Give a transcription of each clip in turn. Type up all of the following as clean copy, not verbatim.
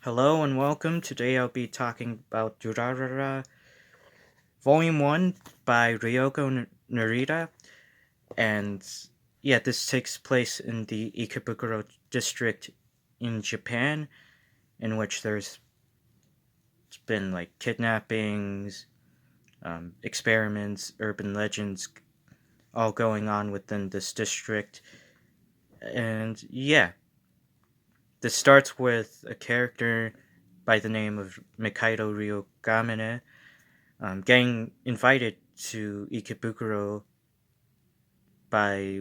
Hello and welcome. Today I'll be talking about Durarara Volume 1 by ryohgo Narita. And yeah, this takes place in the Ikebukuro district in Japan, in which there's been like kidnappings, experiments, urban legends all going on within this district. And yeah, this starts with a character by the name of Mikado Ryogamine getting invited to Ikebukuro by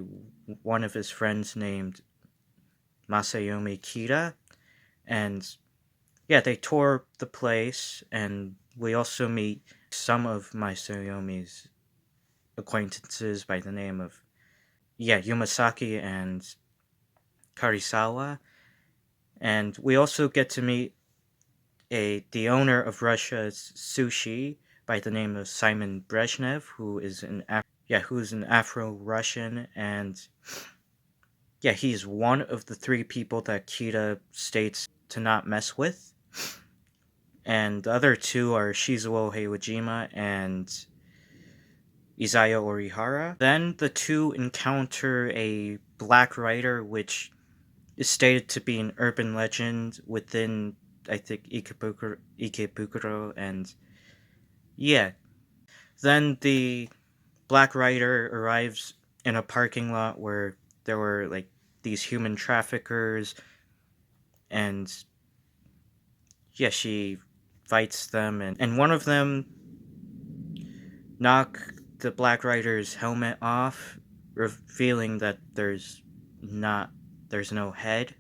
one of his friends named Masayomi Kira. And yeah, they tour the place, and we also meet some of Masayomi's acquaintances by the name of, Yumasaki and Karisawa. And we also get to meet the owner of Russia's sushi by the name of Simon Brezhnev, who's an Afro-Russian, and yeah, he's one of the three people that Kita states to not mess with. And the other two are Shizuo Heiwajima and Izaya Orihara. Then the two encounter a black rider, which is stated to be an urban legend within, I think, Ikebukuro, and yeah. Then the black rider arrives in a parking lot where there were like these human traffickers, and yeah, she fights them, and one of them knock the Black Rider's helmet off, revealing that not there's no head,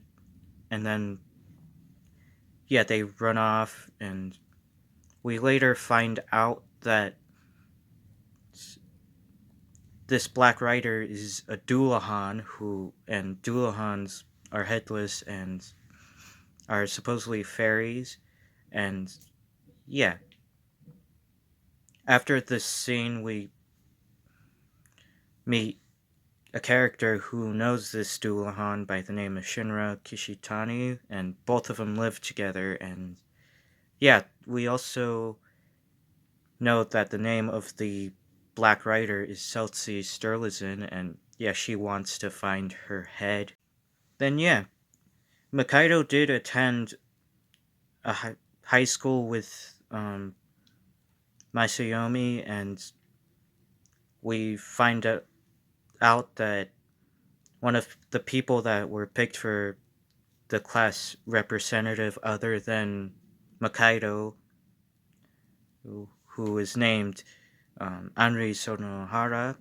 and then yeah, they run off, and we later find out that this Black Rider is a Doulahan and Doulahans are headless and are supposedly fairies, and yeah, after this scene we meet a character who knows this Doulahan by the name of Shinra Kishitani, and both of them live together. And yeah, we also know that the name of the Black Rider is Celsi Sturluson, and yeah, she wants to find her head. Then yeah, Mikado did attend a high school with Masayomi, and we find out that one of the people that were picked for the class representative other than Makaido, who is named Anri Sonohara,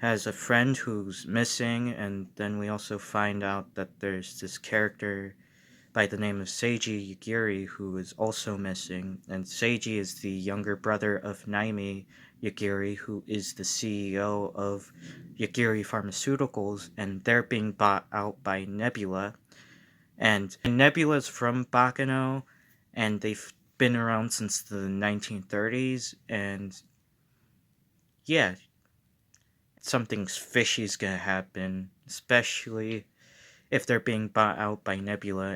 has a friend who's missing, and then we also find out that there's this character by the name of Seiji Yagiri who is also missing, and Seiji is the younger brother of Naimi Yagiri, who is the CEO of Yagiri Pharmaceuticals, and they're being bought out by Nebula. And Nebula's from Bakano, and they've been around since the 1930s, and yeah, something fishy's gonna happen, especially if they're being bought out by Nebula,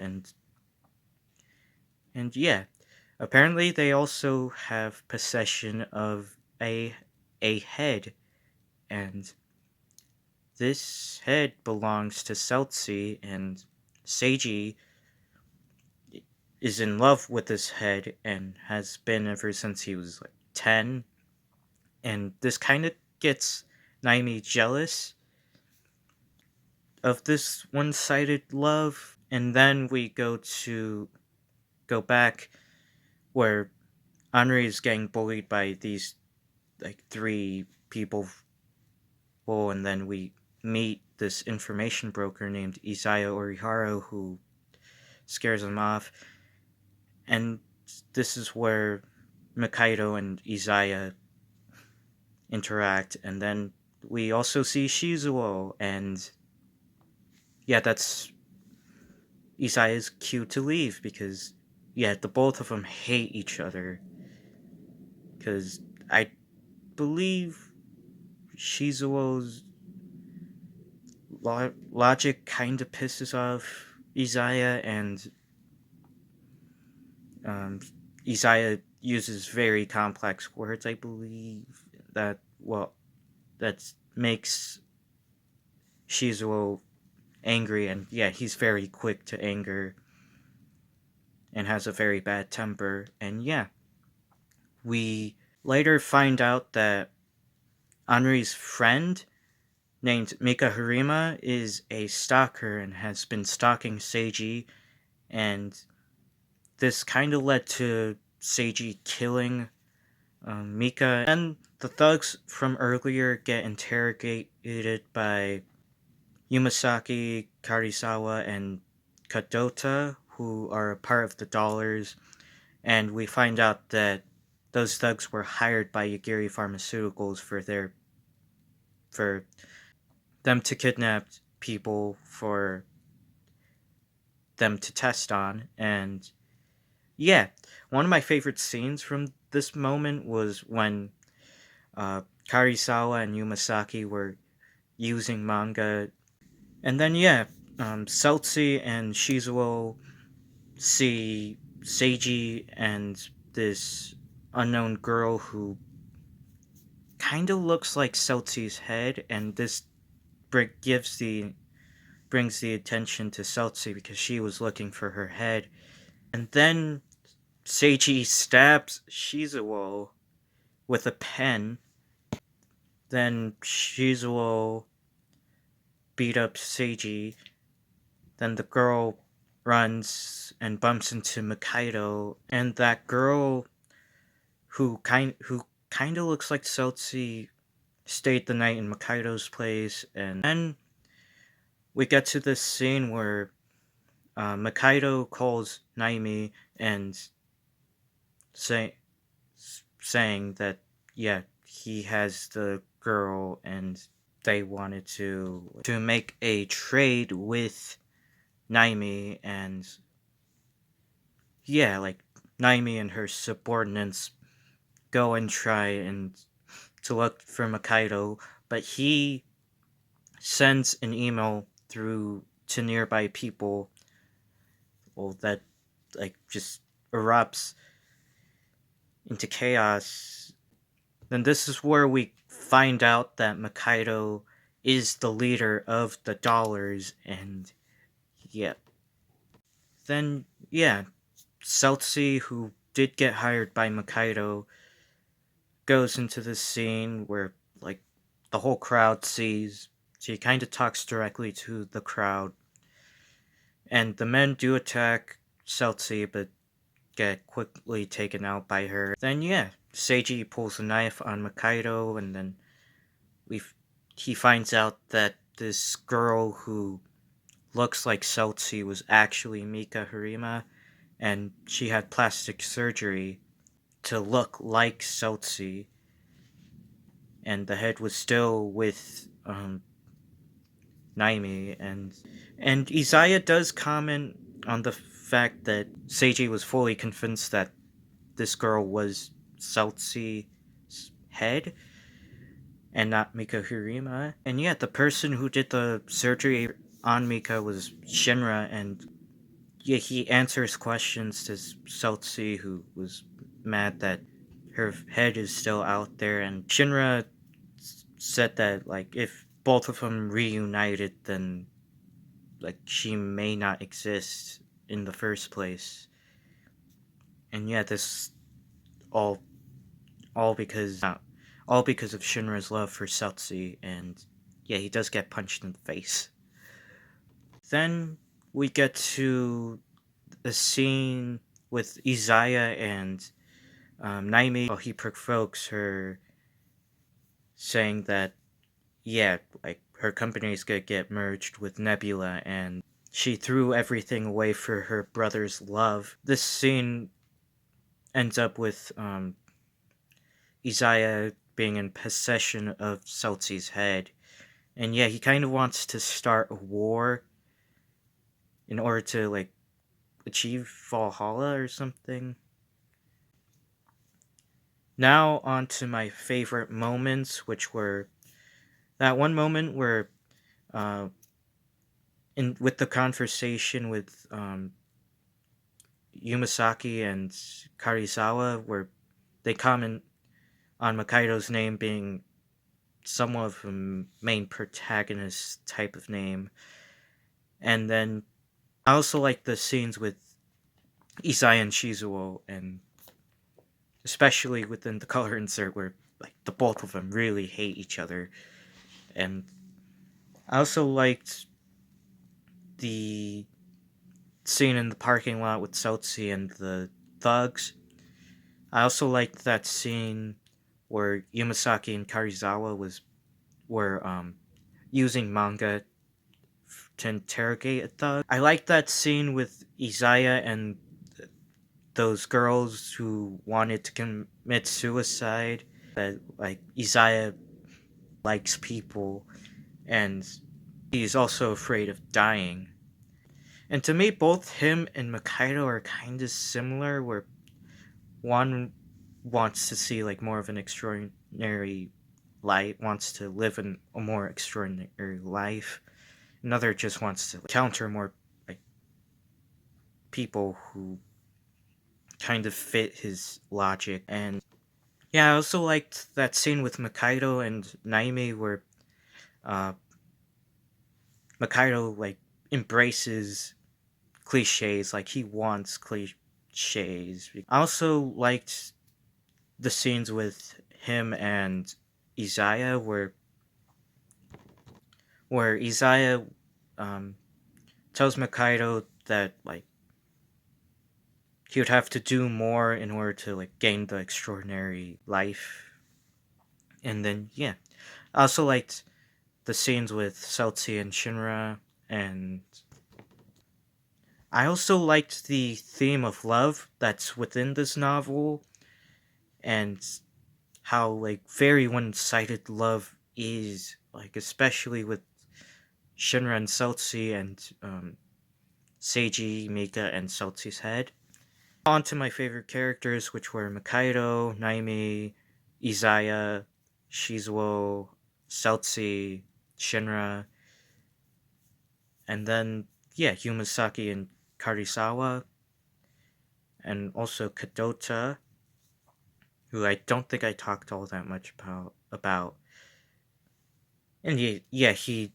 and yeah, apparently they also have possession of a head, and this head belongs to Celsi, and Seiji is in love with this head and has been ever since he was like 10. And this kind of gets Naimi jealous of this one-sided love. And then we go back where Henri is getting bullied by these like three people, and then we meet this information broker named Isaya Orihara who scares him off. And this is where Mikado and Isaya interact, and then we also see Shizuo, and yeah, that's Isaya's cue to leave because yeah, the both of them hate each other because I believe Shizuo's logic kind of pisses off Isaiah, and Um, Isaiah uses very complex words, I believe, that, well, that makes Shizuo angry, and yeah, he's very quick to anger and has a very bad temper. And yeah, we later find out that Henri's friend named Mika Harima is a stalker and has been stalking Seiji, and this kind of led to Seiji killing Mika. And the thugs from earlier get interrogated by Yumasaki, Karisawa, and Kadota, who are a part of the Dollars, and we find out that those thugs were hired by Yagiri Pharmaceuticals for them to kidnap people for them to test on. And yeah, one of my favorite scenes from this moment was when Karisawa and Yumasaki were using manga. And then yeah, Seltzy and Shizuo see Seiji and this unknown girl who kind of looks like Seltzy's head, and this gives the brings the attention to Seltzy because she was looking for her head. And then Seiji stabs Shizuo with a pen. Then Shizuo beat up Seiji. Then the girl runs and bumps into Mikado, and that girl who kind of looks like Seltzy stayed the night in Mikado's place. And then we get to this scene where Mikado calls Naimi and say, saying that yeah, he has the girl and they wanted to make a trade with Naimi. And yeah, like Naimi and her subordinates go and try and to look for Mikado, but he sends an email through to nearby people, well, that like just erupts into chaos. Then this is where we find out that Mikado is the leader of the Dollars. And yeah, then yeah, Seltzy, who did get hired by Mikado, goes into this scene where like the whole crowd sees. She kind of talks directly to the crowd, and the men do attack Seltzy, but get quickly taken out by her. Then yeah, Seiji pulls a knife on Mikado, and then we he finds out that this girl who looks like Seltzy was actually Mika Harima, and she had plastic surgery to look like Seltzy, and the head was still with Naimi. And Isaiah does comment on the fact that Seiji was fully convinced that this girl was Seltzy's head and not Mika Hirima. And yet, the person who did the surgery on Mika was Shinra, and yeah, he answers questions to Seltzy, who was mad that her head is still out there. And Shinra said that, like, if both of them reunited, then, like, she may not exist in the first place. And yeah, this all all because all because of Shinra's love for Seltzy, and yeah, he does get punched in the face. Then we get to the scene with Izaya and Naimi. He provokes her, saying that yeah, like her company is gonna get merged with Nebula, and she threw everything away for her brother's love. This scene ends up with Isaiah being in possession of Seltzy's head. And yeah, he kind of wants to start a war in order to, like, achieve Valhalla or something. Now, on to my favorite moments, which were that one moment where, in with the conversation with Yumasaki and Karizawa, where they comment on Makaido's name being somewhat of a main protagonist type of name. And then I also like the scenes with Izai and Shizuo, and especially within the color insert where like the both of them really hate each other. And I also liked the scene in the parking lot with Sotsi and the thugs. I also liked that scene where Yumasaki and Karizawa were using manga to interrogate a thug. I liked that scene with Izaya and those girls who wanted to commit suicide. That like Izaya likes people and he's also afraid of dying. And to me, both him and Makaido are kind of similar, where one wants to see like more of an extraordinary life, wants to live in a more extraordinary life. Another just wants to encounter more like people who kind of fit his logic. And yeah, I also liked that scene with Makaido and Naime where uh, Makaido like embraces cliches, like he wants cliches. I also liked the scenes with him and Izaya where Izaya um, tells Makaido that like he would have to do more in order to like gain the extraordinary life. And then yeah, I also liked the scenes with Celti and Shinra, and I also liked the theme of love that's within this novel, and how like very one-sided love is, like especially with Shinra and Celti and Seiji, Mika, and Celti's head. On to my favorite characters, which were Makaido, Naime, Izaya, Shizuo, Celti, Shinra, and then yeah, Yumasaki and Karisawa, and also Kadota, who I don't think I talked all that much about. And yeah, he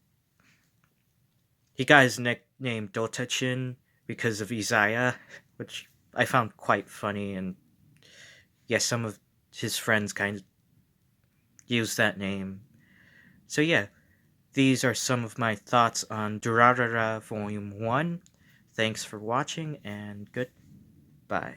got his nickname Dotachin because of Izaya, which I found quite funny, and yeah, some of his friends kind of used that name. So yeah, these are some of my thoughts on Durarara Volume 1. Thanks for watching, and goodbye.